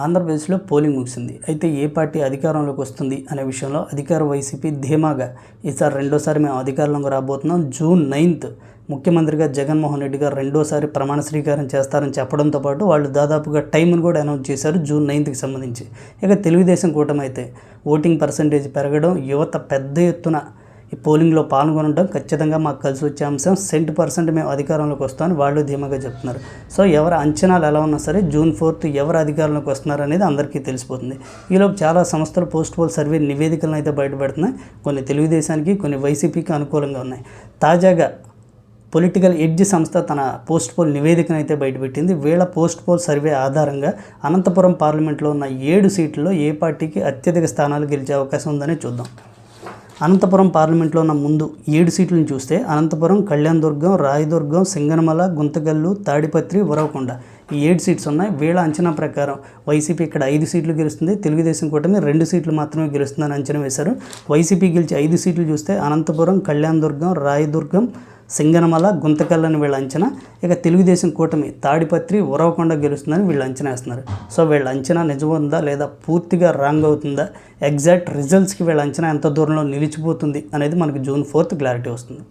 ఆంధ్రప్రదేశ్లో పోలింగ్ ముగిసింది. అయితే ఏ పార్టీ అధికారంలోకి వస్తుంది అనే విషయంలో అధికార వైసీపీ ధీమాగా ఈసారి రెండోసారి మేము అధికారంలోకి రాబోతున్నాం, జూన్ 9 ముఖ్యమంత్రిగా జగన్మోహన్ రెడ్డి గారు రెండోసారి ప్రమాణ స్వీకారం చేస్తారని చెప్పడంతో పాటు వాళ్ళు దాదాపుగా టైంను కూడా అనౌన్స్ చేశారు జూన్ 9కి సంబంధించి. ఇక తెలుగుదేశం కూటమి అయితే ఓటింగ్ పర్సంటేజ్ పెరగడం, యువత పెద్ద ఎత్తున ఈ పోలింగ్లో పాల్గొనడం ఖచ్చితంగా మాకు కలిసి వచ్చే అంశం, 100% మేము అధికారంలోకి వస్తామని వాళ్ళు ధీమాగా చెప్తున్నారు. సో ఎవరి అంచనాలు ఎలా ఉన్నా సరే జూన్ 4 ఎవరు అధికారంలోకి వస్తున్నారు అనేది అందరికీ తెలిసిపోతుంది. ఈలోపు చాలా సంస్థలు పోస్ట్ పోల్ సర్వే నివేదికలను అయితే బయటపెడుతున్నాయి. కొన్ని తెలుగుదేశానికి, కొన్ని వైసీపీకి అనుకూలంగా ఉన్నాయి. తాజాగా పొలిటికల్ ఎడ్జ్ సంస్థ తన పోస్ట్ పోల్ నివేదికను అయితే బయటపెట్టింది. వీళ్ళ పోస్ట్ పోల్ సర్వే ఆధారంగా అనంతపురం పార్లమెంట్లో ఉన్న 7 సీట్లలో ఏ పార్టీకి అత్యధిక స్థానాలు గెలిచే అవకాశం ఉందని చూద్దాం. అనంతపురం పార్లమెంట్లో ఉన్న ముందు 7 సీట్లను చూస్తే అనంతపురం, కళ్యాణదుర్గం, రాయదుర్గం, సింగనమల, గుంతకల్లు, తాడిపత్రి, ఉరవకొండ ఈ 7 సీట్స్ ఉన్నాయి. వీళ్ళ అంచనా ప్రకారం వైసీపీ ఇక్కడ 5 సీట్లు గెలుస్తుంది, తెలుగుదేశం కూటమి 2 సీట్లు మాత్రమే గెలుస్తుందని అంచనా వేశారు. వైసీపీ గెలిచి 5 సీట్లు చూస్తే అనంతపురం, కళ్యాణదుర్గం, రాయదుర్గం, సింగనమల, గుంతకల్లని వీళ్ళ అంచనా. ఇక తెలుగుదేశం కూటమి తాడిపత్రి, ఉరవకొండ గెలుస్తుందని వీళ్ళు అంచనా వేస్తున్నారు. సో వీళ్ళ అంచనా నిజముందా లేదా పూర్తిగా రాంగ్ అవుతుందా, ఎగ్జాక్ట్ రిజల్ట్స్కి వీళ్ళ అంచనా ఎంత దూరంలో నిలిచిపోతుంది అనేది మనకి జూన్ 4 క్లారిటీ వస్తుంది.